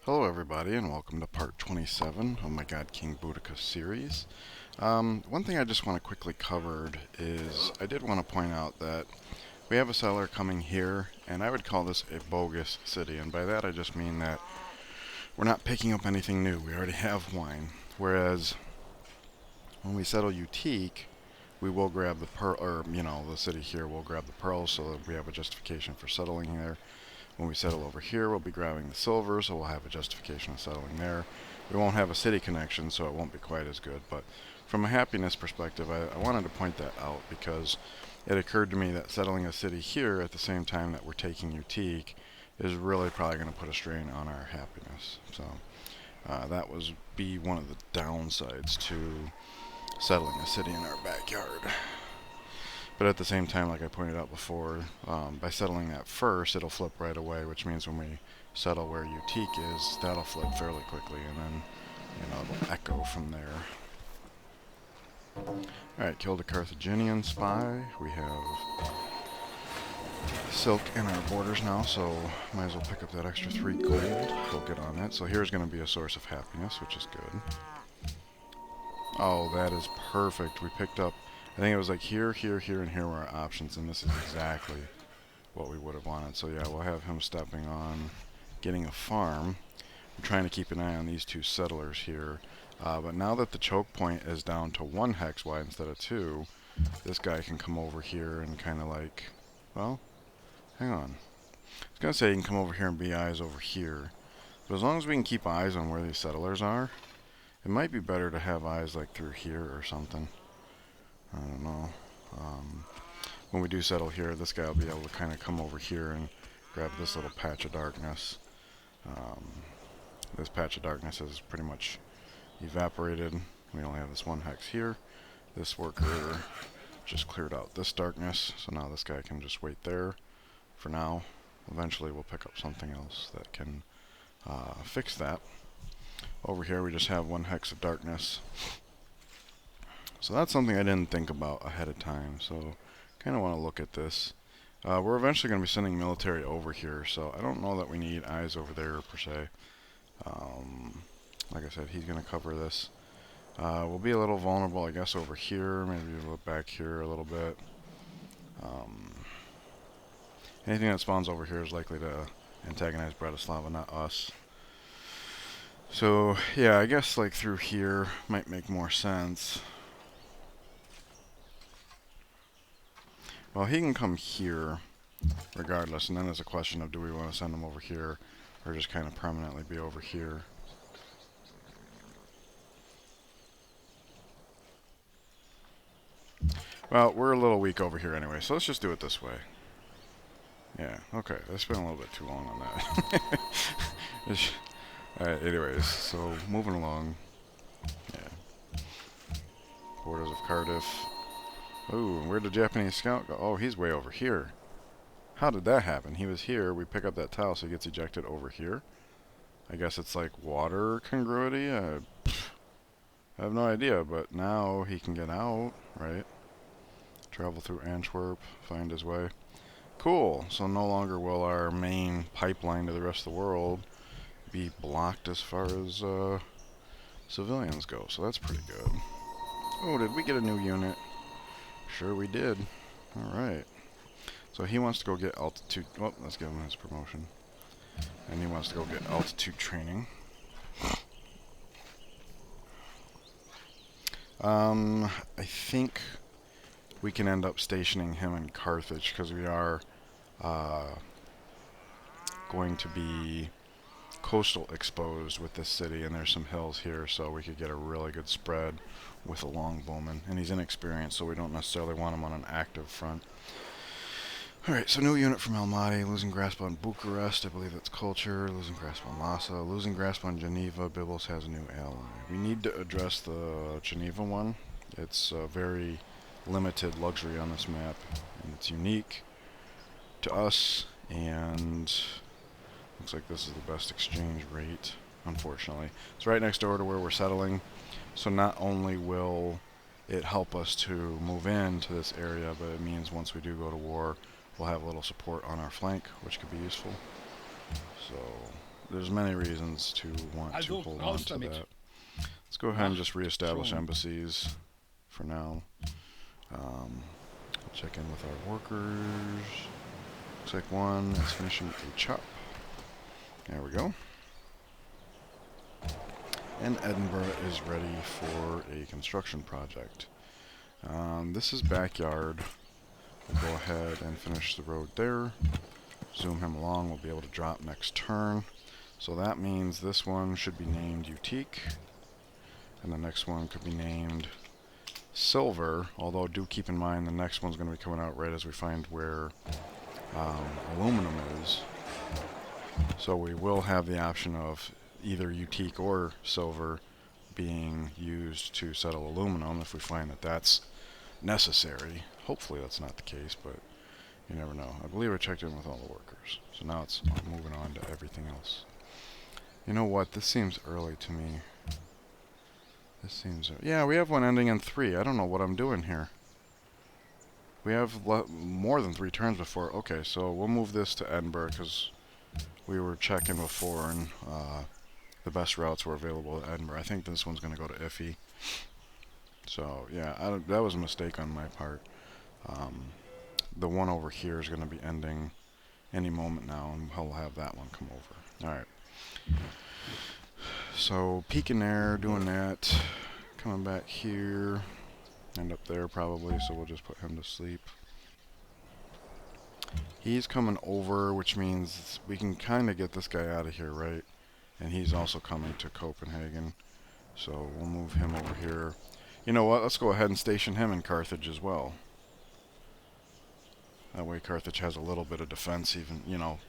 Hello everybody and welcome to part 27 of my God King Boudicca series. One thing I just want to quickly cover is I did want to point out that we have a settler coming here, and I would call this a bogus city, and by that I just mean that we're not picking up anything new. We already have wine. Whereas when we settle Utique, we will grab the pearl, or the city here will grab the pearls so that we have a justification for settling here. When we settle over here, we'll be grabbing the silver, so we'll have a justification of settling there. We won't have a city connection, so it won't be quite as good. But from a happiness perspective, I wanted to point that out because it occurred to me that settling a city here at the same time that we're taking Utique is really probably going to put a strain on our happiness. So that was be one of the downsides to settling a city in our backyard. But at the same time, like I pointed out before, by settling that first, it'll flip right away, which means when we settle where Utique is, that'll flip fairly quickly, and then, it'll echo from there. Alright, killed a Carthaginian spy. We have silk in our borders now, so might as well pick up that extra 3 gold. We'll get on it. So here's going to be a source of happiness, which is good. Oh, that is perfect. We picked up, I think it was like here, here, here, and here were our options, and this is exactly what we would have wanted. So yeah, we'll have him stepping on getting a farm. I'm trying to keep an eye on these 2 settlers here. But now that the choke point is down to 1 hex wide instead of 2, this guy can come over here and kind of like, well, hang on. I was going to say he can come over here and be eyes over here. But as long as we can keep eyes on where these settlers are, it might be better to have eyes like through here or something. I don't know. When we do settle here, this guy will be able to kind of come over here and grab this little patch of darkness. This patch of darkness is pretty much evaporated. We only have this 1 hex here. This worker just cleared out this darkness, so now this guy can just wait there for now. Eventually we'll pick up something else that can fix that. Over here we just have 1 hex of darkness. So that's something I didn't think about ahead of time, so kind of want to look at this. We're eventually going to be sending military over here, so I don't know that we need eyes over there per se. Like I said, he's going to cover this. We'll be a little vulnerable, I guess, over here, maybe a little back here a little bit. Anything that spawns over here is likely to antagonize Bratislava, not us. So, yeah, I guess like through here might make more sense. Well, he can come here regardless, and then there's a question of do we want to send him over here or just kind of permanently be over here. Well, we're a little weak over here anyway, so let's just do it this way. Yeah, okay, I spent a little bit too long on that. Alright, anyways, so moving along. Yeah. Borders of Cardiff. Ooh, where'd the Japanese scout go? Oh, he's way over here. How did that happen? He was here, we pick up that tile, so he gets ejected over here. I guess it's like water congruity? I have no idea, but now he can get out, right? Travel through Antwerp, find his way. Cool, so no longer will our main pipeline to the rest of the world be blocked as far as civilians go, so that's pretty good. Oh, did we get a new unit? Sure we did. Alright. So he wants to go get altitude. Well, let's give him his promotion. And he wants to go get altitude training. I think we can end up stationing him in Carthage because we are going to be coastal exposed with this city, and there's some hills here, so we could get a really good spread with a longbowman. And he's inexperienced, so we don't necessarily want him on an active front. Alright, so new unit from Almaty, losing grasp on Bucharest, I believe that's culture, losing grasp on Lhasa, losing grasp on Geneva, Biblos has a new ally. We need to address the Geneva one. It's a very limited luxury on this map, and it's unique to us, and looks like this is the best exchange rate, unfortunately. It's right next door to where we're settling, so not only will it help us to move into this area, but it means once we do go to war, we'll have a little support on our flank, which could be useful. So, there's many reasons to want to hold on to that. Let's go ahead and just reestablish embassies for now. Check in with our workers. Looks like one is finishing a chop. There we go. And Edinburgh is ready for a construction project. This is backyard. We'll go ahead and finish the road there. Zoom him along. We'll be able to drop next turn. So that means this one should be named Utique. And the next one could be named Silver. Although do keep in mind the next one's going to be coming out right as we find where aluminum is. So we will have the option of either Utique or Silver being used to settle aluminum if we find that that's necessary. Hopefully that's not the case, but you never know. I believe I checked in with all the workers. So now it's moving on to everything else. You know what? This seems early to me. This seems... yeah, we have one ending in 3. I don't know what I'm doing here. We have more than 3 turns before. Okay, so we'll move this to Edinburgh because we were checking before and the best routes were available at Edinburgh. I think this one's going to go to Iffy. So, yeah, that was a mistake on my part. The one over here is going to be ending any moment now, and we'll have that one come over. Alright. So, peeking there, doing that. Coming back here. End up there, probably, so we'll just put him to sleep. He's coming over, which means we can kind of get this guy out of here, right? And he's also coming to Copenhagen. So, we'll move him over here. You know what? Let's go ahead and station him in Carthage as well. That way Carthage has a little bit of defense, even, you know,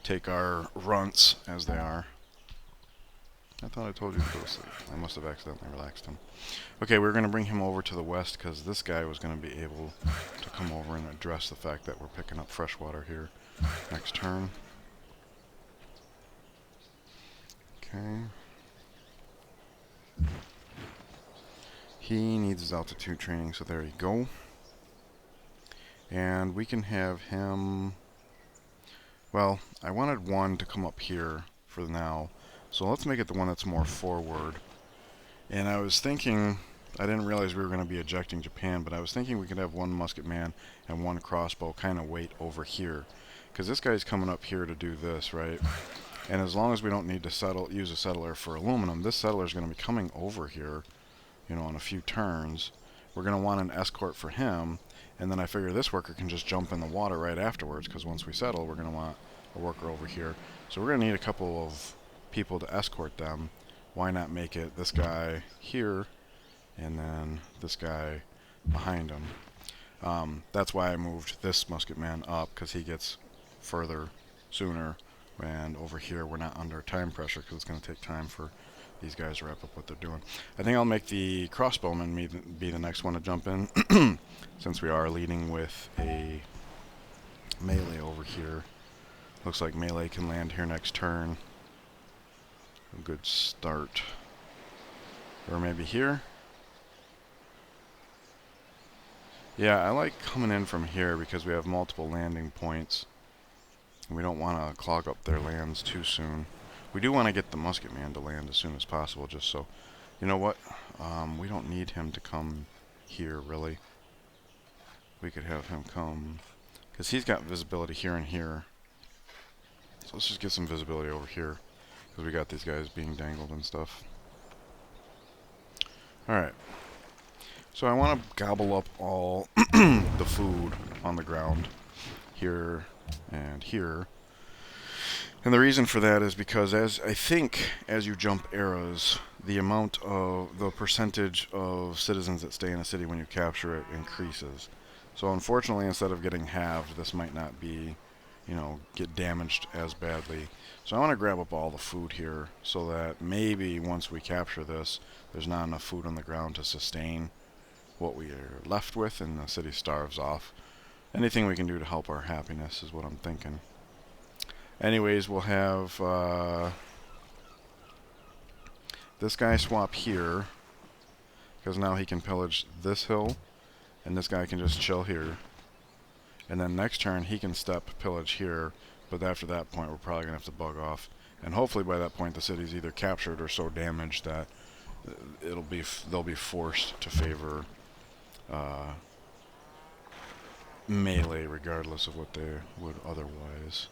take our runts as they are. I thought I told you to go to sleep. I must have accidentally relaxed him. Okay, we're going to bring him over to the west because this guy was going to be able to come over and address the fact that we're picking up fresh water here next turn. Okay. He needs his altitude training, so there you go. And we can have him... well, I wanted one to come up here for now. So let's make it the one that's more forward. And I was thinking, I didn't realize we were going to be ejecting Japan, but I was thinking we could have one musket man and one crossbow kind of wait over here. Because this guy's coming up here to do this, right? And as long as we don't need to use a settler for aluminum, this settler is going to be coming over here, you know, in a few turns. We're going to want an escort for him, and then I figure this worker can just jump in the water right afterwards, because once we settle, we're going to want a worker over here. So we're going to need a couple of people to escort them. Why not make it this guy here and then this guy behind him? That's why I moved this musket man up, because he gets further sooner, and over here we're not under time pressure because it's going to take time for these guys to wrap up what they're doing. I think I'll make the crossbowman be the next one to jump in since we are leading with a melee over here. Looks like melee can land here next turn. A good start. Or maybe here. Yeah, I like coming in from here because we have multiple landing points. And we don't want to clog up their lands too soon. We do want to get the musket man to land as soon as possible, just so... you know what? We don't need him to come here, really. We could have him come... because he's got visibility here and here. So let's just get some visibility over here. Because we got these guys being dangled and stuff. Alright. So I want to gobble up all the food on the ground. Here and here. And the reason for that is because as you jump eras, the percentage of citizens that stay in a city when you capture it increases. So unfortunately, instead of getting halved, this might not be, you know, get damaged as badly. So I want to grab up all the food here so that maybe once we capture this, there's not enough food on the ground to sustain what we are left with and the city starves off. Anything we can do to help our happiness is what I'm thinking. Anyways, we'll have this guy swap here because now he can pillage this hill and this guy can just chill here. And then next turn he can step pillage here, but after that point we're probably going to have to bug off And hopefully by that point the city's either captured or so damaged that they'll be forced to favor melee regardless of what they would otherwise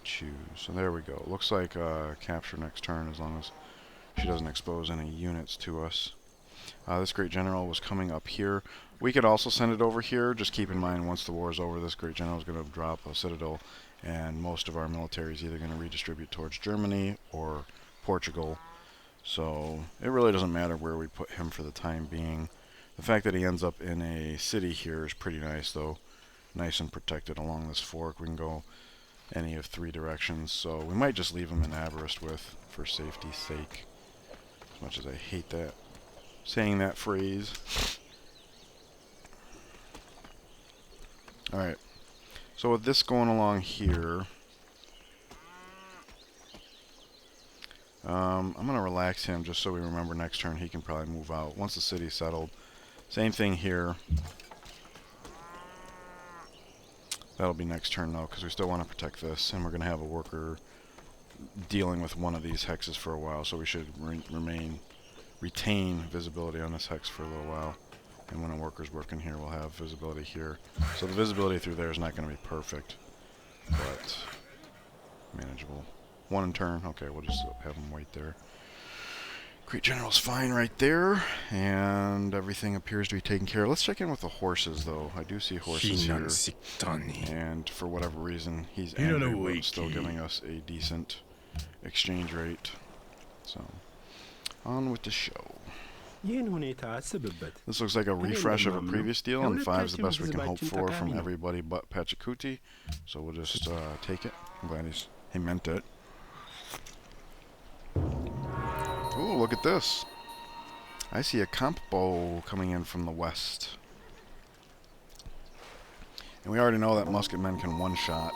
choose. So there we go. Looks like capture next turn as long as she doesn't expose any units to us. This great general was coming up here. We could also send it over here. Just keep in mind once the war is over, this great general is going to drop a citadel, and most of our military is either going to redistribute towards Germany or Portugal. So it really doesn't matter where we put him for the time being. The fact that he ends up in a city here is pretty nice, though. Nice and protected along this fork. We can go any of 3 directions, so we might just leave him in Aberystwyth with for safety's sake. As much as I hate that, saying that phrase. Alright, so with this going along here, I'm going to relax him just so we remember next turn he can probably move out. Once the city's settled, same thing here. That'll be next turn though, because we still want to protect this, and we're going to have a worker dealing with one of these hexes for a while, so we should retain visibility on this hex for a little while. And when a worker's working here, we'll have visibility here. So the visibility through there is not going to be perfect, but manageable. 1 in turn. Okay, we'll just have him wait there. Great General's fine right there, and everything appears to be taken care of. Let's check in with the horses, though. I do see horses here, and for whatever reason, he's angry, but still giving us a decent exchange rate. So, on with the show. This looks like a refresh of a previous deal, and 5 is the best we can hope for from everybody but Pachacuti. So we'll just take it. I'm glad he meant it. Ooh, look at this. I see a comp bow coming in from the west. And we already know that musketmen can one-shot.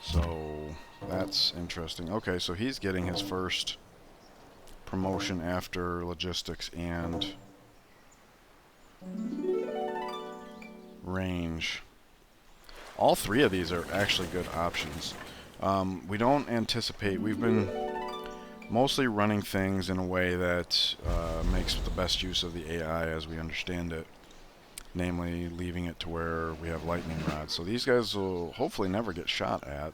So that's interesting. Okay, so he's getting his first promotion after logistics and range. All 3 of these are actually good options. We don't anticipate, we've been mostly running things in a way that makes the best use of the AI as we understand it, namely leaving it to where we have lightning rods. So these guys will hopefully never get shot at.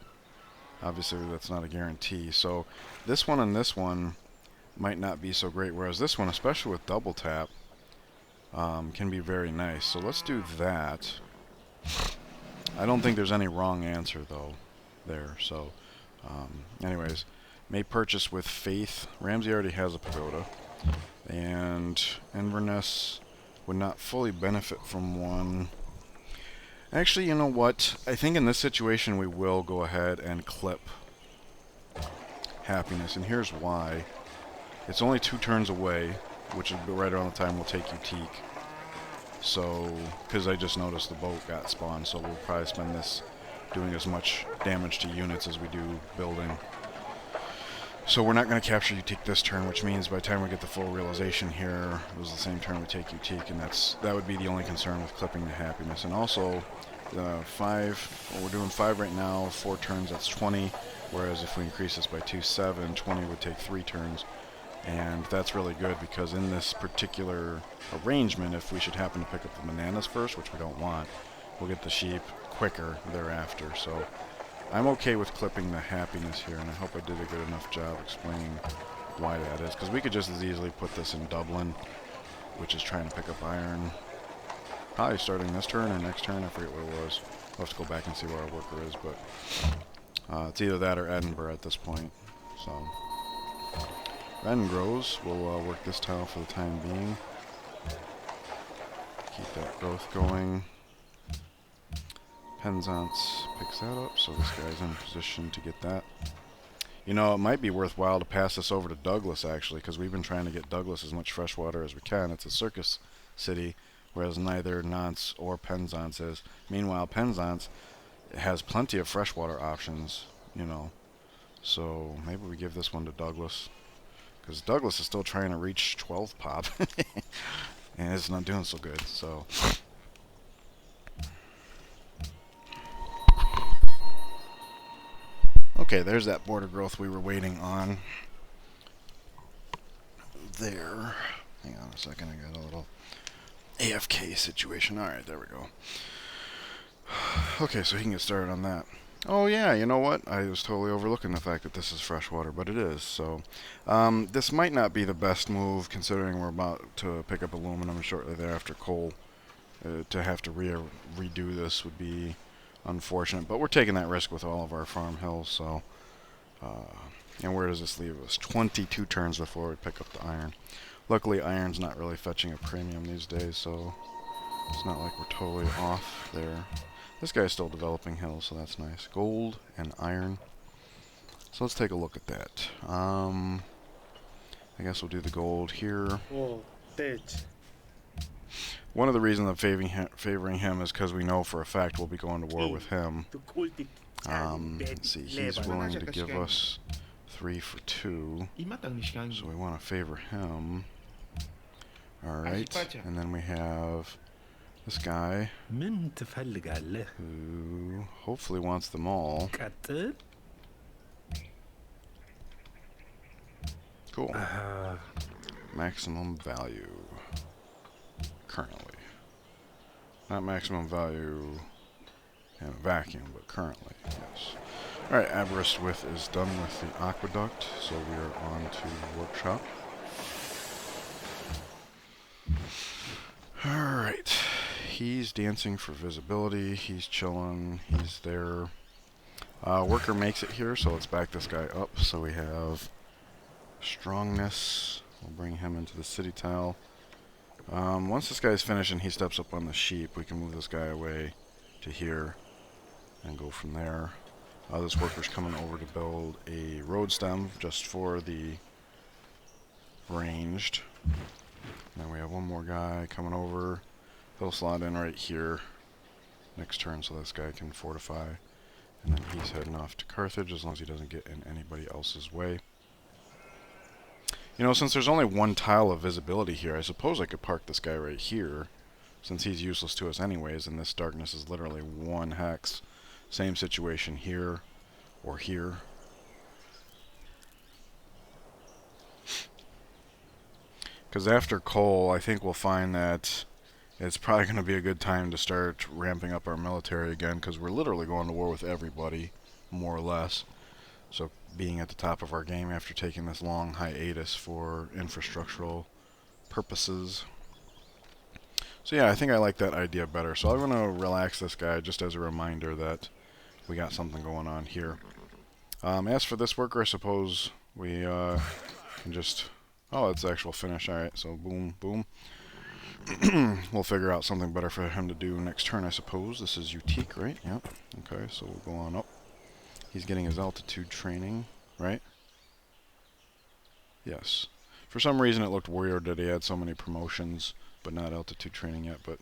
Obviously that's not a guarantee. So this one and this one might not be so great, whereas this one, especially with double tap, can be very nice. So let's do that. I don't think there's any wrong answer though there. So anyways, may purchase with Faith. Ramsey already has a pagoda, and Inverness would not fully benefit from one. Actually, you know what? I think in this situation we will go ahead and clip Happiness, and here's why. It's only 2 turns away, which is right around the time we'll take Utique. So, because I just noticed the boat got spawned, so we'll probably spend this doing as much damage to units as we do building. So we're not going to capture Utique this turn, which means by the time we get the full realization here, it was the same turn we take Utique, and that would be the only concern with clipping the Happiness. And also, 5, well, we're doing 5 right now, 4 turns, that's 20, whereas if we increase this by 2, 7, 20 would take 3 turns. And that's really good because in this particular arrangement, if we should happen to pick up the bananas first, which we don't want, we'll get the sheep quicker thereafter. So I'm okay with clipping the Happiness here, and I hope I did a good enough job explaining why that is. Because we could just as easily put this in Dublin, which is trying to pick up iron. Probably starting this turn or next turn, I forget what it was. We'll have to go back and see where our worker is, but it's either that or Edinburgh at this point. So Ren grows. We'll work this tile for the time being. Keep that growth going. Penzance picks that up, so this guy's in position to get that. You know, it might be worthwhile to pass this over to Douglas, actually, because we've been trying to get Douglas as much fresh water as we can. It's a circus city, whereas neither Nantes or Penzance is. Meanwhile, Penzance has plenty of freshwater options, you know. So maybe we give this one to Douglas, because Douglas is still trying to reach 12 pop, and it's not doing so good, so. Okay, there's that border growth we were waiting on. There. Hang on a second, I got a little AFK situation. Alright, there we go. Okay, so he can get started on that. Oh yeah, you know what? I was totally overlooking the fact that this is freshwater, but it is. So this might not be the best move, considering we're about to pick up aluminum shortly thereafter coal. To have to redo this would be unfortunate, but we're taking that risk with all of our farm hills. So, and where does this leave us? 22 turns before we pick up the iron. Luckily, iron's not really fetching a premium these days, so it's not like we're totally off there. This guy's still developing hills, so that's nice. Gold and iron. So let's take a look at that. I guess we'll do the gold here. One of the reasons I'm favoring him is because we know for a fact we'll be going to war with him. Let's see, he's willing to give us 3 for 2, so we want to favor him. Alright, and then we have this guy who hopefully wants them all. Cool. Maximum value. Currently. Not maximum value in a vacuum, but currently, yes. Alright, Avarice Width is done with the aqueduct, so we are on to workshop. Alright. He's dancing for visibility, he's chilling, he's there. Worker makes it here, so let's back this guy up. So we have strongness. We'll bring him into the city tile. Once this guy's finished and he steps up on the sheep, we can move this guy away to here and go from there. This worker's coming over to build a road stem just for the ranged. And then we have one more guy coming over. He'll slot in right here next turn so this guy can fortify. And then he's heading off to Carthage as long as he doesn't get in anybody else's way. You know, since there's only one tile of visibility here, I suppose I could park this guy right here, since he's useless to us anyways, and this darkness is literally 1 hex. Same situation here, or here. Because after coal, I think we'll find that it's probably going to be a good time to start ramping up our military again, because we're literally going to war with everybody, more or less. So being at the top of our game after taking this long hiatus for infrastructural purposes. So yeah, I think I like that idea better. So I'm going to relax this guy just as a reminder that we got something going on here. As for this worker, I suppose we can just... Oh, it's the actual finish. Alright, so boom, boom. We'll figure out something better for him to do next turn, I suppose. This is Utique, right? Yep. Okay, so we'll go on up. He's getting his altitude training, right? Yes. For some reason it looked weird that he had so many promotions, but not altitude training yet, but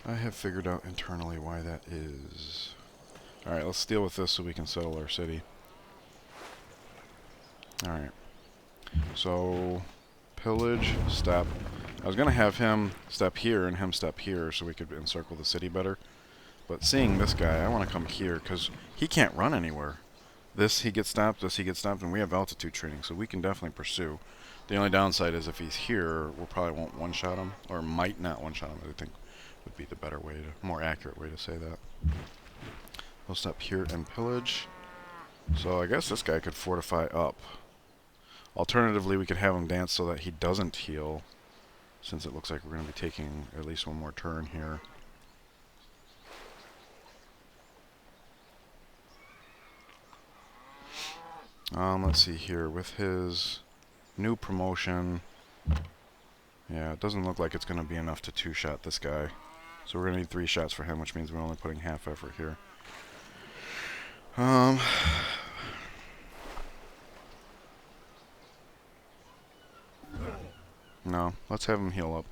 I have figured out internally why that is. Alright, let's deal with this so we can settle our city. Alright. So, pillage, step. I was going to have him step here and him step here so we could encircle the city better. But seeing this guy, I want to come here because he can't run anywhere. This he gets stopped, this he gets stopped, and we have altitude training, so we can definitely pursue. The only downside is if he's here, we probably won't one-shot him, or might not one-shot him, I think would be the better way to, more accurate way to say that. We'll step here and pillage. So I guess this guy could fortify up. Alternatively, we could have him dance so that he doesn't heal, since it looks like we're going to be taking at least one more turn here. Let's see here, with his new promotion, yeah, it doesn't look like it's going to be enough to two-shot this guy. So we're going to need 3 shots for him, which means we're only putting half effort here. No, let's have him heal up.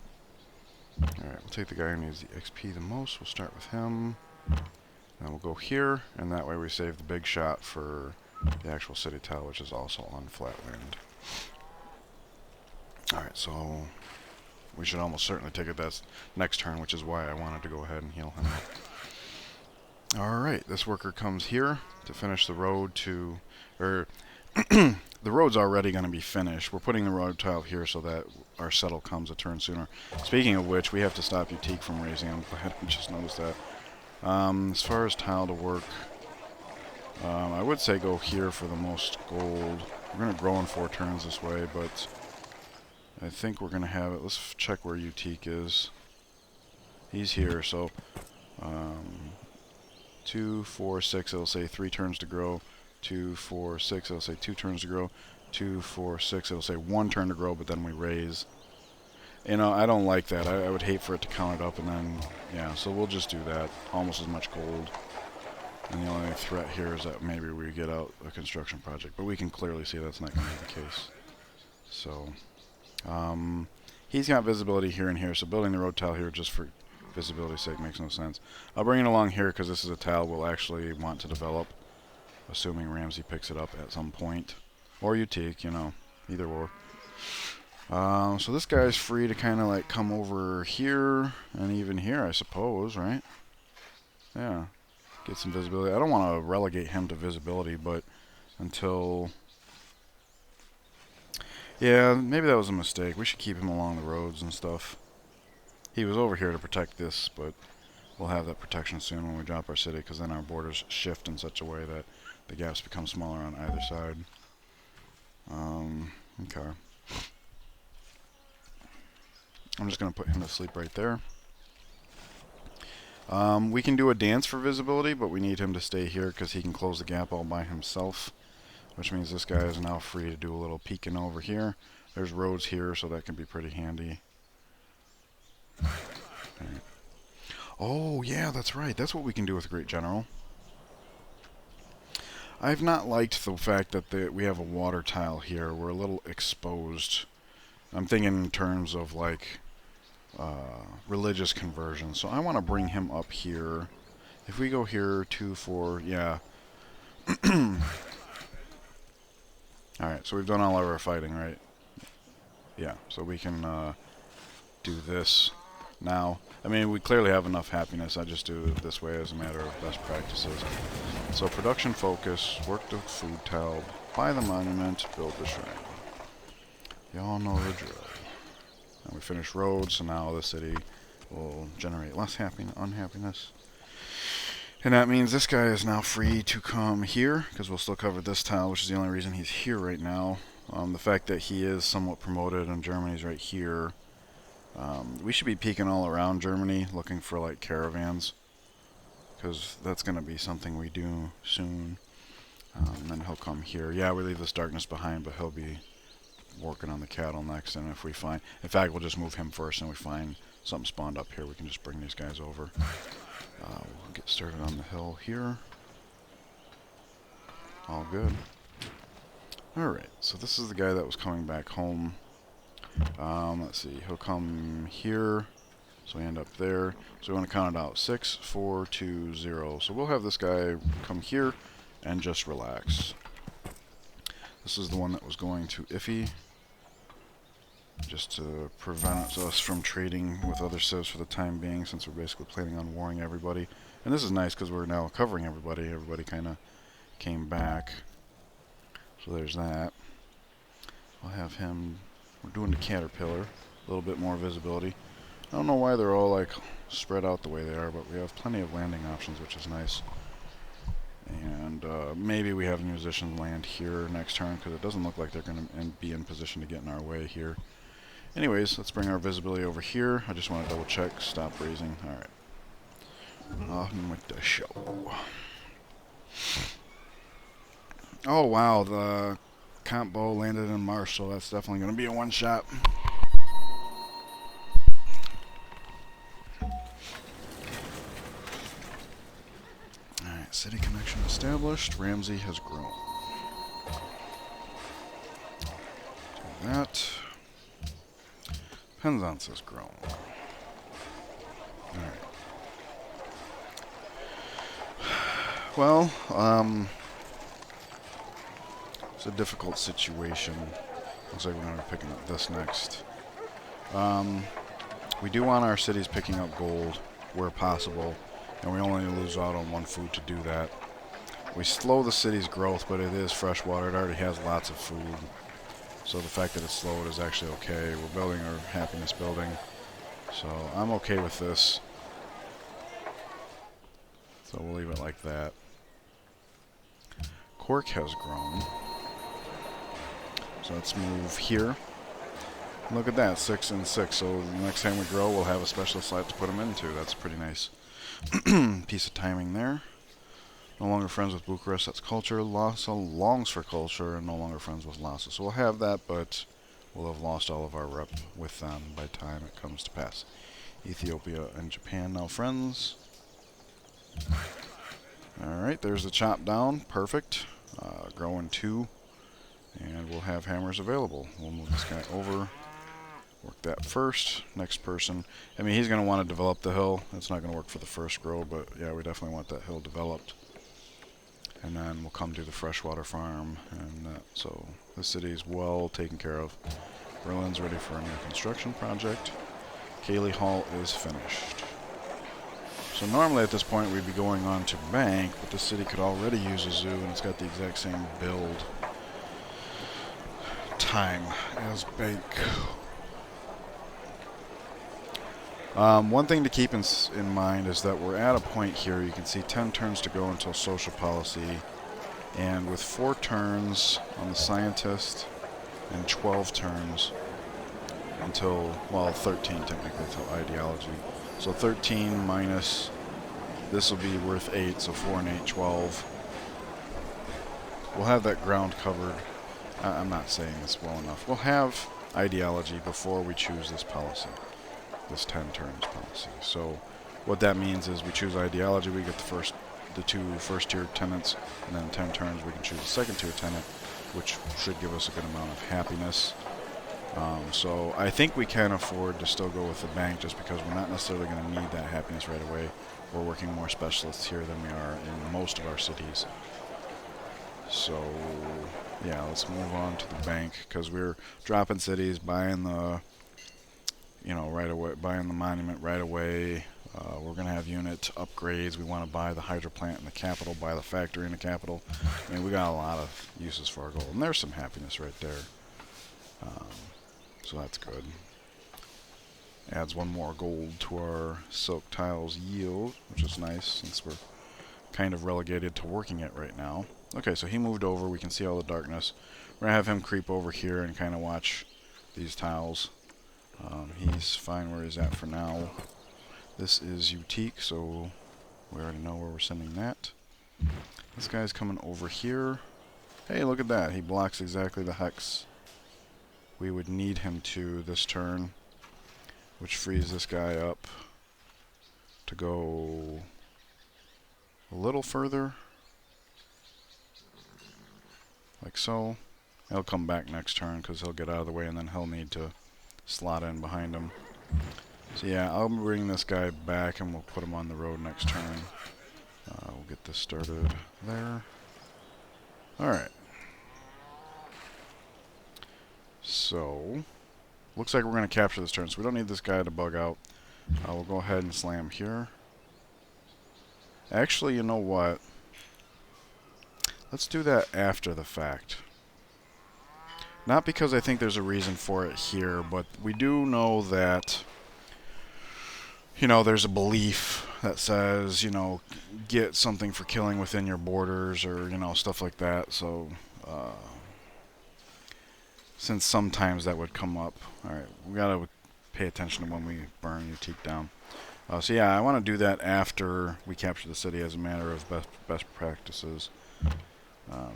Alright, we'll take the guy who needs the XP the most. We'll start with him. Then we'll go here, and that way we save the big shot for the actual city tile, which is also on flat land. Alright, so we should almost certainly take it that next turn, which is why I wanted to go ahead and heal him. Alright, this worker comes here to finish the road to, or the road's already going to be finished. We're putting the road tile here so that our settle comes a turn sooner. Speaking of which, we have to stop Utique from raising. I'm glad I just noticed that. As far as tile to work, I would say go here for the most gold. We're going to grow in 4 turns this way, but I think we're going to have it. Let's check where Utique is. He's here, so 2, 4, 6, it'll say 3 turns to grow. 2, 4, 6, it'll say 2 turns to grow. 2, 4, 6, it'll say 1 turn to grow, but then we raise. You know, I don't like that. I would hate for it to count it up and then, yeah, so we'll just do that. Almost as much gold. And the only threat here is that maybe we get out a construction project, but we can clearly see that's not going to be the case. So, he's got visibility here and here, so building the road tile here just for visibility's sake makes no sense. I'll bring it along here because this is a tile we'll actually want to develop, assuming Ramsey picks it up at some point. Or Utique, you know, either or. So this guy's free to kind of like come over here and even here, I suppose, right? Yeah. Get some visibility. I don't want to relegate him to visibility, but until... Yeah, maybe that was a mistake. We should keep him along the roads and stuff. He was over here to protect this, but we'll have that protection soon when we drop our city, because then our borders shift in such a way that the gaps become smaller on either side. Okay. I'm just going to put him to sleep right there. We can do a dance for visibility, but we need him to stay here because he can close the gap all by himself, which means this guy is now free to do a little peeking over here. There's roads here, so that can be pretty handy. Okay. Oh, yeah, that's right. That's what we can do with Great General. I've not liked the fact that we have a water tile here. We're a little exposed. I'm thinking in terms of, like, religious conversion. So I want to bring him up here. If we go here, 2, 4, yeah. Alright, so we've done all of our fighting, right? Yeah, so we can do this now. I mean, we clearly have enough happiness. I just do it this way as a matter of best practices. So production focus, work the food tile, buy the monument, build the shrine. Y'all know the drill. And we finish roads, so now the city will generate less unhappiness. And that means this guy is now free to come here, because we'll still cover this tile, which is the only reason he's here right now. The fact that he is somewhat promoted and Germany's right here. We should be peeking all around Germany, looking for like caravans, because that's going to be something we do soon. And then he'll come here. Yeah, we leave this darkness behind, but he'll be working on the cattle next, and if we find... In fact, we'll just move him first, and we find something spawned up here, we can just bring these guys over. We'll get started on the hill here. All good. Alright, so this is the guy that was coming back home. Let's see, he'll come here, so we end up there. So we want to count it out, 6, 4, 2, 0. So we'll have this guy come here and just relax. This is the one that was going to Iffy, just to prevent us from trading with other civs for the time being, since we're basically planning on warring everybody. And this is nice because we're now covering everybody. Everybody kind of came back. So there's that. I'll have him... We're doing the Caterpillar. A little bit more visibility. I don't know why they're all like spread out the way they are, but we have plenty of landing options, which is nice. And maybe we have musicians land here next turn, because it doesn't look like they're going to be in position to get in our way here. Anyways, let's bring our visibility over here. I just want to double check. Stop raising. Alright. On with the show. Oh wow, the comp bow landed in Marsh, so that's definitely going to be a one-shot. Alright, city connection established. Ramsey has grown. Do that. Penzance has grown. Alright. Well, it's a difficult situation. Looks like we're going to be picking up this next. We do want our cities picking up gold where possible. And we only lose out on 1 food to do that. We slow the city's growth, but it is freshwater. It already has lots of food. So the fact that it's slowed is actually okay. We're building our happiness building. So I'm okay with this. So we'll leave it like that. Cork has grown. So let's move here. Look at that, 6 and 6. So the next time we grow, we'll have a special slot to put them into. That's pretty nice. Piece of timing there. No longer friends with Bucharest, that's culture. Lhasa longs for culture, and no longer friends with Lhasa. So we'll have that, but we'll have lost all of our rep with them by the time it comes to pass. Ethiopia and Japan now friends. Alright, there's the chop down. Perfect. Growing 2. And we'll have hammers available. We'll move this guy over. Work that first. Next person. I mean, he's going to want to develop the hill. It's not going to work for the first grow, but yeah, we definitely want that hill developed. And then we'll come to the freshwater farm. And so the city is well taken care of. Berlin's ready for a new construction project. Cayley Hall is finished. So normally at this point we'd be going on to bank, but the city could already use a zoo, and it's got the exact same build time as bank. One thing to keep in mind is that we're at a point here. You can see 10 turns to go until social policy, and with 4 turns on the scientist and 12 turns until, well, 13 technically until ideology. So 13 minus, this will be worth 8, so 4 and 8, 12. We'll have that ground covered. I'm not saying this well enough. We'll have ideology before we choose this policy, this 10 turns policy. So what that means is we choose ideology, we get the 2 first tier tenants, and then 10 turns we can choose the second tier tenant, which should give us a good amount of happiness. So I think we can afford to still go with the bank just because we're not necessarily going to need that happiness right away. We're working more specialists here than we are in most of our cities. So yeah, let's move on to the bank because we're dropping cities, buying the, right away, buying the monument right away. We're going to have unit upgrades. We want to buy the hydro plant in the capital, buy the factory in the capital. I mean, we got a lot of uses for our gold, and there's some happiness right there. So that's good. Adds 1 more gold to our silk tiles yield, which is nice since we're kind of relegated to working it right now. Okay, so he moved over. We can see all the darkness. We're going to have him creep over here and kind of watch these tiles. He's fine where he's at for now. This is Utique, so we already know where we're sending that. This guy's coming over here. Hey, look at that. He blocks exactly the hex we would need him to this turn, which frees this guy up to go a little further, like so. He'll come back next turn because he'll get out of the way, and then he'll need to slot in behind him. So yeah, I'll bring this guy back and we'll put him on the road next turn. We'll get this started there. Alright. So, looks like we're going to capture this turn, so we don't need this guy to bug out. We'll go ahead and slam here. Actually, you know what? Let's do that after the fact. Not because I think there's a reason for it here, but we do know that, there's a belief that says, get something for killing within your borders or, stuff like that. So, since sometimes that would come up. Alright, we gotta pay attention to when we burn Utique down. So yeah, I want to do that after we capture the city as a matter of best practices.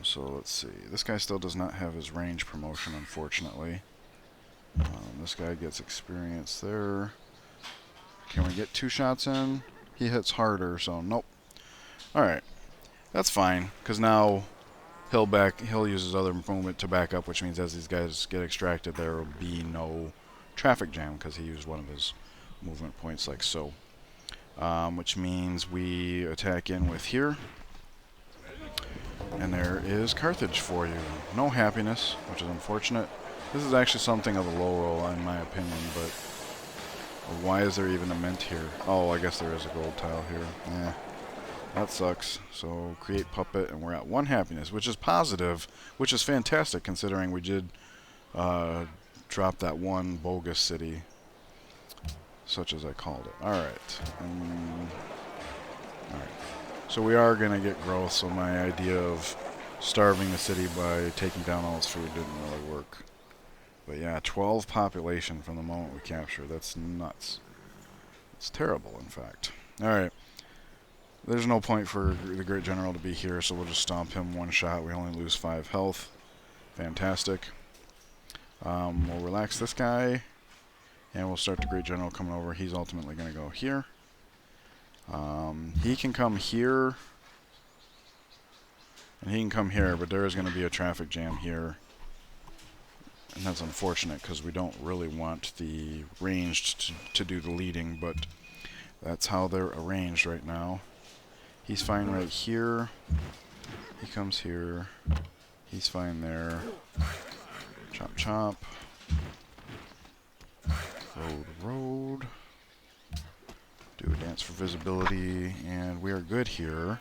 So let's see. This guy still does not have his range promotion, unfortunately. This guy gets experience there. Can we get 2 shots in? He hits harder, so nope. Alright, that's fine, because now he'll use his other movement to back up, which means as these guys get extracted, there will be no traffic jam because he used one of his movement points like so. Which means we attack in with here. And there is Carthage for you. No happiness, which is unfortunate. This is actually something of a low roll in my opinion, but Or why is there even a mint here? Oh, I guess there is a gold tile here. Yeah, that sucks. So create puppet, and we're at 1 happiness, which is positive, which is fantastic considering we did drop that 1 bogus city, such as I called it. Alright. Alright. So we are going to get growth, so my idea of starving the city by taking down all its food didn't really work. But yeah, 12 population from the moment we capture. That's nuts. It's terrible, in fact. Alright. There's no point for the Great General to be here, so we'll just stomp him 1 shot. We only lose 5 health. Fantastic. We'll relax this guy, and we'll start the Great General coming over. He's ultimately going to go here. He can come here, and he can come here, but there is going to be a traffic jam here. And that's unfortunate, because we don't really want the ranged to do the leading, but that's how they're arranged right now. He's fine right here. He comes here. He's fine there. Chop, chop. Road, road. Do a dance for visibility, and we are good here.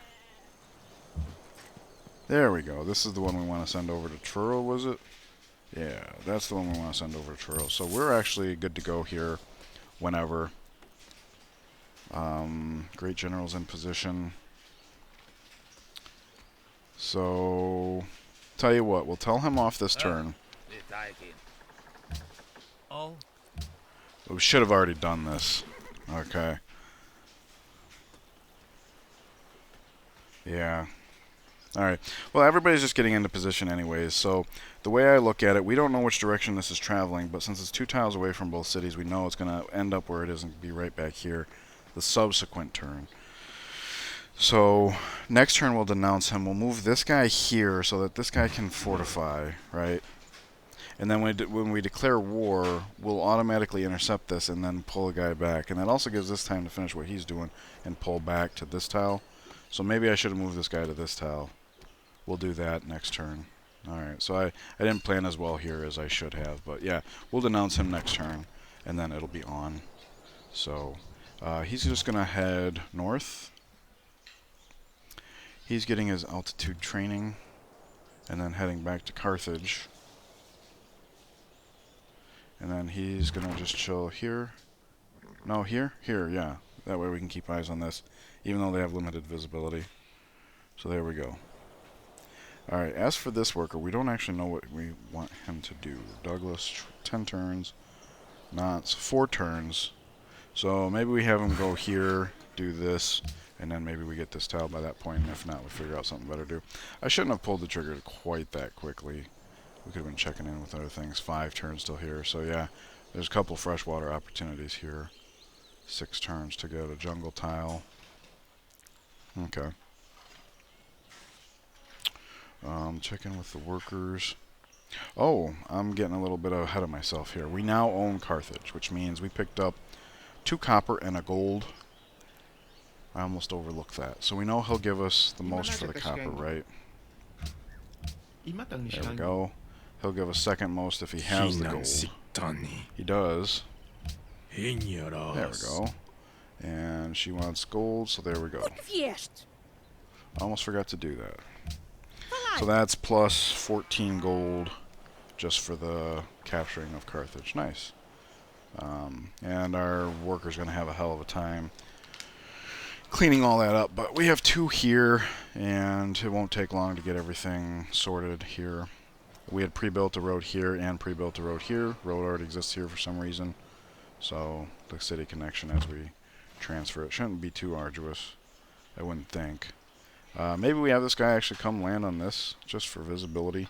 There we go. This is the one we want to send over to Truro, was it? Yeah, that's the one we want to send over to Truro. So we're actually good to go here whenever. Great General's in position. So, tell you what, we'll tell him off this turn. We should have already done this. Okay. Yeah. Alright. Well, everybody's just getting into position anyways, so the way I look at it, we don't know which direction this is traveling, but since it's 2 tiles away from both cities, we know it's going to end up where it is and be right back here the subsequent turn. So, next turn we'll denounce him. We'll move this guy here so that this guy can fortify, right? And then when we declare war, we'll automatically intercept this and then pull a guy back. And that also gives us time to finish what he's doing and pull back to this tile. So maybe I should have moved this guy to this tile. We'll do that next turn. Alright, so I didn't plan as well here as I should have. But yeah, we'll denounce him next turn, and then it'll be on. So, he's just going to head north. He's getting his altitude training, and then heading back to Carthage. And then he's going to just chill here. No, here? Here, yeah. That way we can keep eyes on this, even though they have limited visibility. So there we go. Alright, as for this worker, we don't actually know what we want him to do. Douglas, 10 turns. Knots, 4 turns. So maybe we have him go here, do this, and then maybe we get this tile by that point, and if not, we figure out something better to do. I shouldn't have pulled the trigger quite that quickly. We could have been checking in with other things. 5 turns still here, so yeah, there's a couple freshwater opportunities here. 6 turns to go to jungle tile. Okay. Check in with the workers. Oh, I'm getting a little bit ahead of myself here. We now own Carthage, which means we picked up 2 copper and a gold. I almost overlooked that. So we know he'll give us the most for the copper, right? There we go. He'll give us second most if he has the gold. He does. There we go. And she wants gold, so there we go. I almost forgot to do that. So that's plus 14 gold just for the capturing of Carthage. Nice. And our worker's going to have a hell of a time cleaning all that up. But we have 2 here, and it won't take long to get everything sorted here. We had pre-built a road here and pre-built a road here. Road already exists here for some reason. So the city connection as we transfer it shouldn't be too arduous, I wouldn't think. Maybe we have this guy actually come land on this, just for visibility.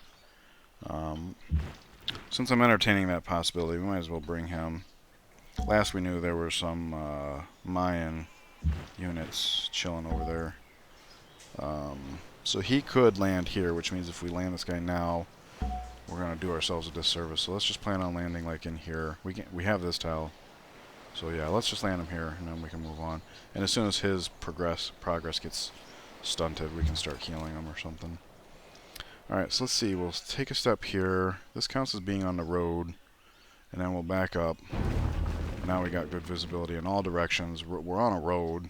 Since I'm entertaining that possibility, we might as well bring him. Last we knew there were some Mayan units chilling over there. So he could land here, which means if we land this guy now, we're going to do ourselves a disservice. So let's just plan on landing like in here. We have this tile. So yeah, let's just land him here, and then we can move on. And as soon as his progress gets stunted, we can start healing him or something. Alright, so let's see. We'll take a step here. This counts as being on the road. And then we'll back up. Now we got good visibility in all directions. We're on a road,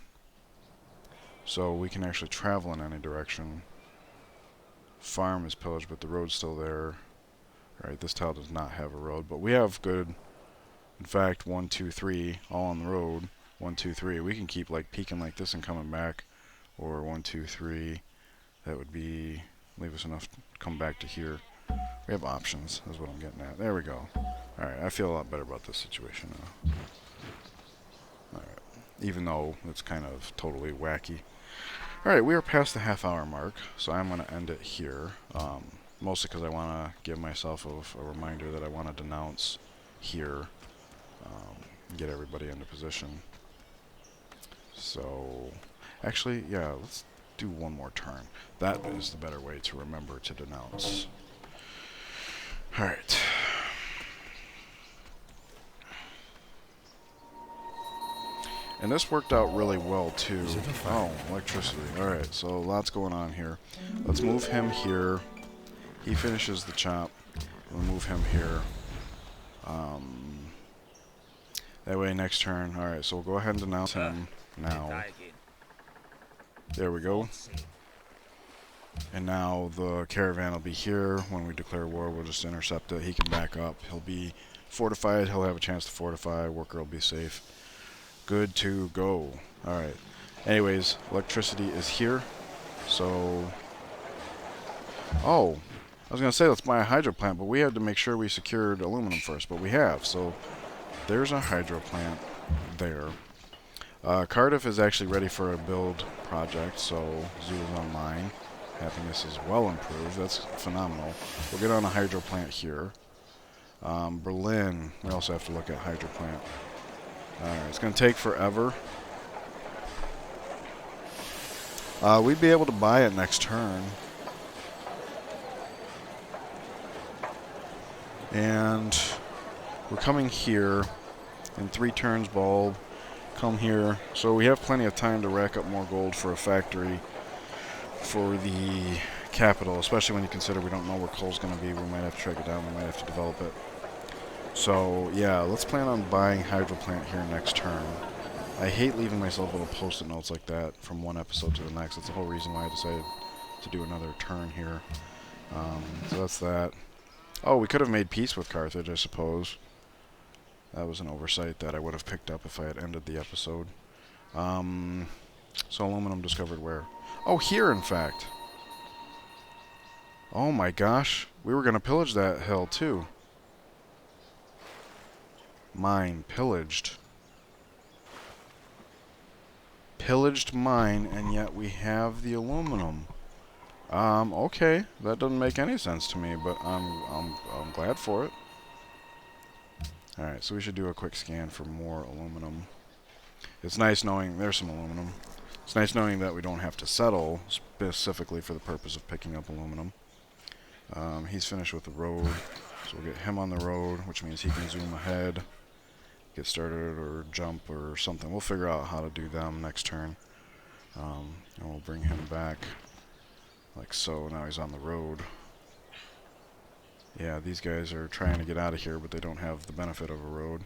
so we can actually travel in any direction. Farm is pillaged, but the road's still there. Right, this tile does not have a road, but we have good. In fact, 1, 2, 3, all on the road. 1, 2, 3. We can keep like peeking like this and coming back, or 1, 2, 3. That would be leave us enough to come back to here. We have options. Is what I'm getting at. There we go. All right, I feel a lot better about this situation now. All right, even though it's kind of totally wacky. All right, we are past the half-hour mark, so I'm going to end it here. Mostly because I want to give myself a reminder that I want to denounce here, get everybody into position. So, actually, yeah, let's do one more turn. That is the better way to remember to denounce. Alright. And this worked out really well, too. Oh, electricity. Alright, so lots going on here. Let's move him here. He finishes the chop. We'll move him here. That way next turn. Alright, so we'll go ahead and denounce him now. There we go. And now the caravan will be here. When we declare war, we'll just intercept it. He can back up. He'll be fortified. He'll have a chance to fortify. Worker will be safe. Good to go. Alright. Anyways, electricity is here. So... Oh! I was going to say let's buy a hydro plant, but we had to make sure we secured aluminum first, but we have. So there's a hydro plant there. Cardiff is actually ready for a build project, so Zoo is online. Happiness is well improved. That's phenomenal. We'll get on a hydro plant here. Berlin, we also have to look at hydro plant. Alright, it's going to take forever. We'd be able to buy it next turn. And we're coming here in 3 turns bulb. Come here. So we have plenty of time to rack up more gold for a factory for the capital, especially when you consider we don't know where coal's going to be. We might have to track it down. We might have to develop it. So yeah, let's plan on buying hydro plant here next turn. I hate leaving myself little post-it notes like that from one episode to the next. That's the whole reason why I decided to do another turn here. So that's that. Oh, we could have made peace with Carthage, I suppose. That was an oversight that I would have picked up if I had ended the episode. So aluminum discovered where? Oh, here, in fact. Oh my gosh. We were going to pillage that hill, too. Mine pillaged. Pillaged mine, and yet we have the aluminum. Okay. That doesn't make any sense to me, but I'm glad for it. Alright, so we should do a quick scan for more aluminum. It's nice knowing there's some aluminum. It's nice knowing that we don't have to settle specifically for the purpose of picking up aluminum. He's finished with the road, so we'll get him on the road, which means he can zoom ahead, get started or jump or something. We'll figure out how to do them next turn. And we'll bring him back like so. Now he's on the road. Yeah, these guys are trying to get out of here, but they don't have the benefit of a road.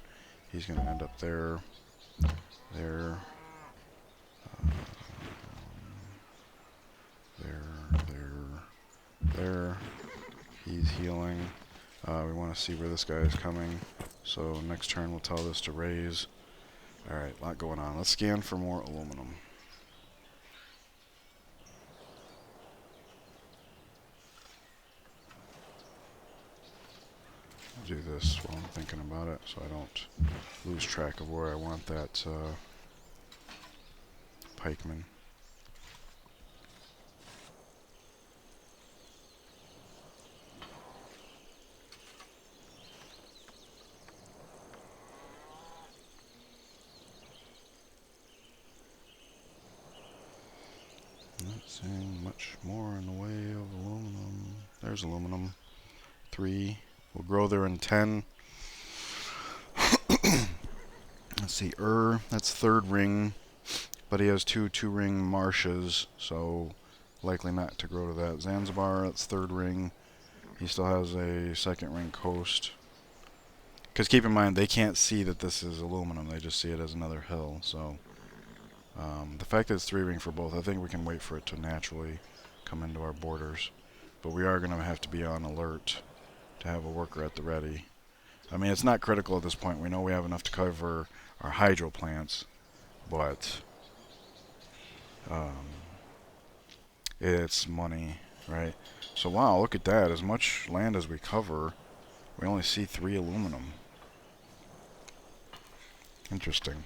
He's going to end up there, there, there. He's healing. We want to see where this guy is coming. So next turn we'll tell this to raise. Alright, a lot going on. Let's scan for more aluminum. Do this while I'm thinking about it so I don't lose track of where I want that pikeman. Not seeing much more in the way of aluminum. There's aluminum. 3. We'll grow there in 10. Let's see, that's 3rd ring, but he has 2 2-ring marshes, so likely not to grow to that. Zanzibar, that's 3rd ring. He still has a 2nd ring coast. Because keep in mind, they can't see that this is aluminum. They just see it as another hill. So the fact that it's 3-ring for both, I think we can wait for it to naturally come into our borders. But we are going to have to be on alert to have a worker at the ready. I mean, it's not critical at this point. We know we have enough to cover our hydro plants, but it's money, right? So wow, look at that. As much land as we cover, we only see 3 aluminum. Interesting.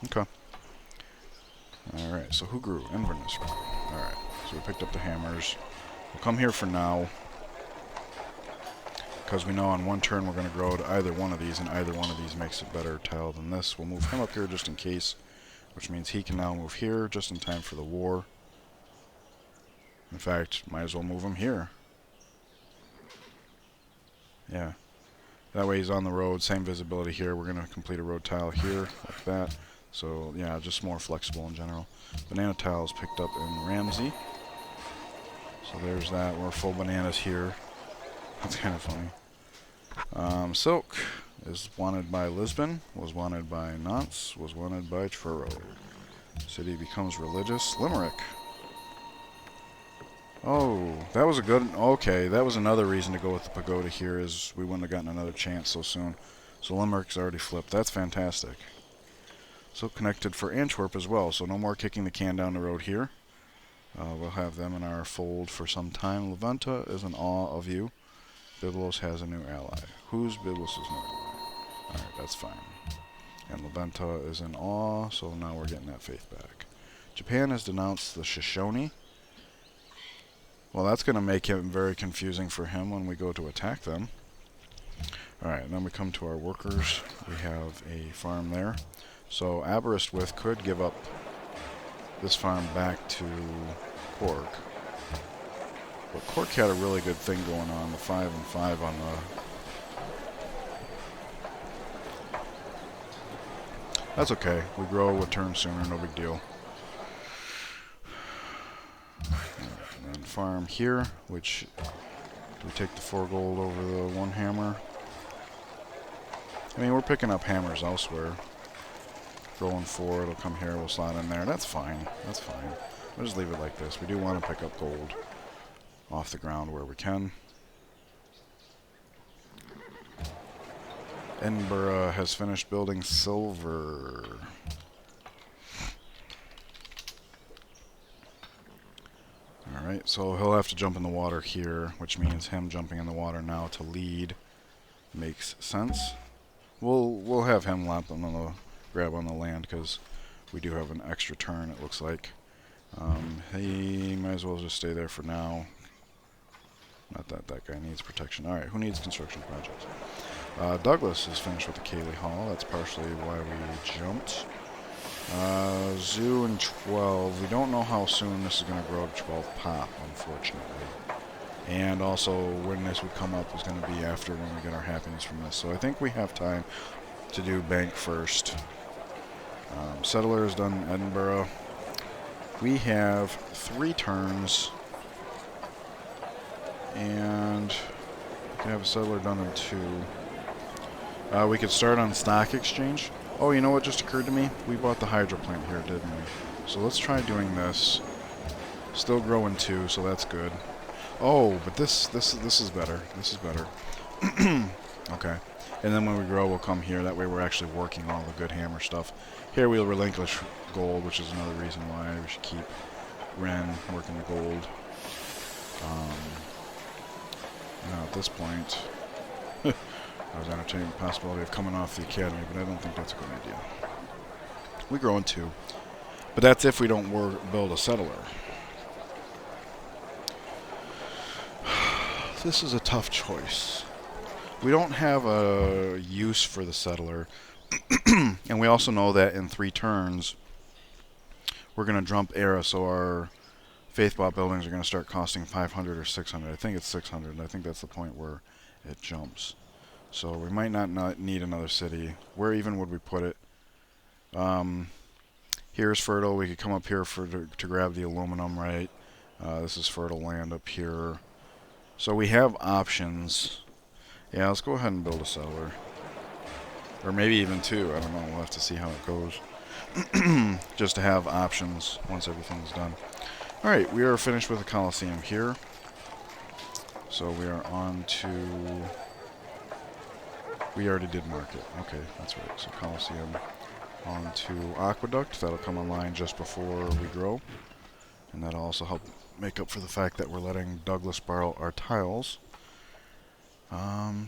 Okay. Alright, so who grew? Inverness grew. Alright, so we picked up the hammers. We'll come here for now, because we know on one turn we're going to grow to either one of these, and either one of these makes a better tile than this. We'll move him up here just in case, which means he can now move here just in time for the war. In fact, might as well move him here. Yeah. That way he's on the road, same visibility here. We're going to complete a road tile here, like that. So, yeah, just more flexible in general. Banana tiles picked up in Ramsey. So there's that. We're full bananas here. That's kind of funny. Silk is wanted by Lisbon, was wanted by Nantes, was wanted by Truro. City becomes religious. Limerick. Oh, that was a good... Okay, that was another reason to go with the pagoda here, is we wouldn't have gotten another chance so soon. So Limerick's already flipped. That's fantastic. So connected for Antwerp as well, so no more kicking the can down the road here. We'll have them in our fold for some time. Levanta is in awe of you. Byblos has a new ally. Who's Byblos' new ally? Alright, that's fine. And Levanta is in awe, so now we're getting that faith back. Japan has denounced the Shoshone. Well, that's going to make it very confusing for him when we go to attack them. Alright, then we come to our workers. We have a farm there. So Aberystwyth could give up this farm back to Cork. But Cork had a really good thing going on, the 5 and 5 on the... That's okay. We grow a turn sooner, no big deal. And then farm here, which we take the 4 gold over the 1 hammer. I mean, we're picking up hammers elsewhere. Rolling 4, it'll come here, we'll slot in there. That's fine. That's fine. We'll just leave it like this. We do want to pick up gold off the ground where we can. Edinburgh has finished building silver. Alright, so he'll have to jump in the water here, which means him jumping in the water now to lead makes sense. We'll have him lap on the grab on the land because we do have an extra turn, it looks like. He might as well just stay there for now. Not that that guy needs protection. Alright, who needs construction projects? Douglas is finished with the Cayley Hall. That's partially why we jumped. Zoo and 12. We don't know how soon this is going to grow to 12 pop, unfortunately. And also when this would come up is going to be after when we get our happiness from this. So I think we have time to do bank first. Settler is done in Edinburgh. We have 3 turns. And we can have a settler done in 2. We could start on stock exchange. Oh, you know what just occurred to me? We bought the hydro plant here, didn't we? So let's try doing this. Still growing 2, so that's good. Oh, but this is better. This is better. Okay. And then when we grow, we'll come here. That way we're actually working all the good hammer stuff. Here we'll relinquish gold, which is another reason why we should keep Ren working the gold. Now at this point, I was entertaining the possibility of coming off the academy, but I don't think that's a good idea. We grow in 2. But that's if we don't build a settler. This is a tough choice. We don't have a use for the settler. And we also know that in 3 turns, we're going to jump era, so our faith-bought buildings are going to start costing 500 or 600. I think it's 600. I think that's the point where it jumps. So we might not need another city. Where even would we put it? Here's fertile. We could come up here to grab the aluminum, right? This is fertile land up here. So we have options. Yeah, let's go ahead and build a settler. Or maybe even two. I don't know. We'll have to see how it goes. Just to have options once everything's done. Alright, we are finished with the Colosseum here. So we are on to... We already did market. Okay, that's right. So Colosseum on to Aqueduct. That'll come online just before we grow. And that'll also help make up for the fact that we're letting Douglas borrow our tiles.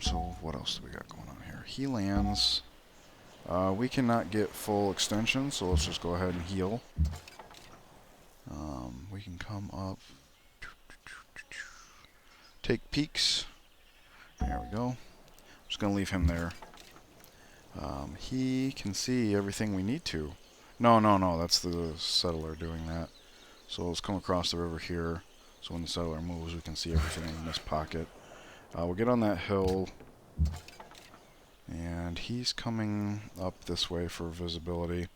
So what else do we got going on here? He lands. We cannot get full extension, so let's just go ahead and heal. We can come up. Take peeks. There we go. Just going to leave him there. He can see everything we need to. No, that's the settler doing that. So let's come across the river here. So when the settler moves, we can see everything in this pocket. We'll get on that hill. And he's coming up this way for visibility.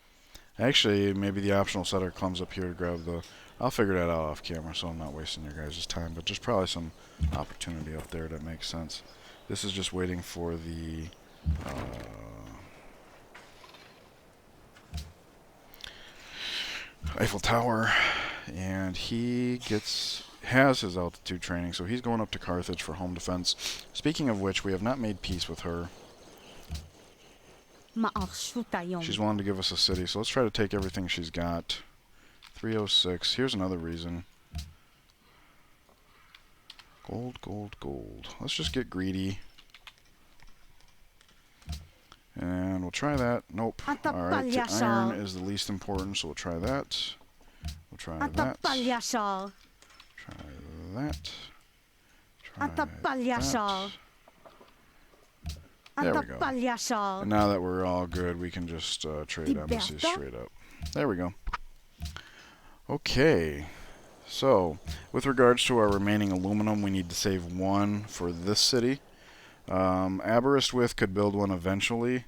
Actually, maybe the optional settler comes up here to grab the... I'll figure that out off camera, so I'm not wasting your guys' time. But there's probably some opportunity up there that makes sense. This is just waiting for the... Eiffel Tower, and he has his altitude training, so he's going up to Carthage for home defense. Speaking of which, we have not made peace with her. She's wanting to give us a city, so let's try to take everything she's got. 306. Here's another reason. Gold. Let's just get greedy. And we'll try that. Nope. Alright, iron is the least important, so we'll try that. We'll try that. Try that. Try that. There we go. And now that we're all good, we can just trade embassies straight up. There we go. Okay. So, with regards to our remaining aluminum, we need to save one for this city. Aberystwyth could build one eventually,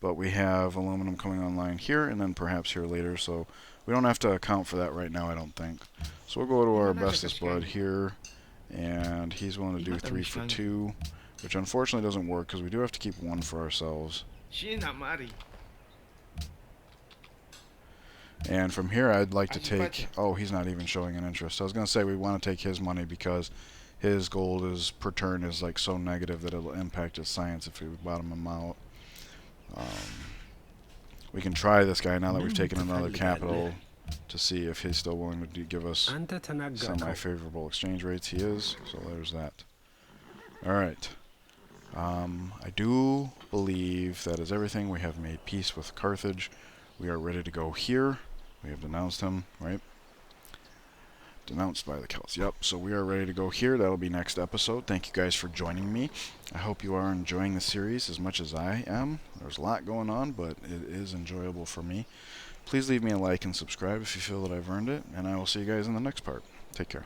but we have aluminum coming online here and then perhaps here later, so we don't have to account for that right now, I don't think. So we'll go to our bestest bud here, and he's willing to do 3 for 2, which unfortunately doesn't work because we do have to keep one for ourselves. And from here I'd like to take... Oh, he's not even showing an interest. I was going to say we want to take his money because his gold is per turn is like so negative that it'll impact his science if we bottom him out. We can try this guy now that we've taken another capital to see if he's still willing to give us semi-favorable exchange rates. He is, so there's that. Alright. I do believe that is everything. We have made peace with Carthage. We are ready to go here. We have denounced him, right? Denounced by the Celts. Yep, so we are ready to go here. That'll be next episode. Thank you guys for joining me. I hope you are enjoying the series as much as I am. There's a lot going on, but it is enjoyable for me. Please leave me a like and subscribe if you feel that I've earned it, and I will see you guys in the next part. Take care.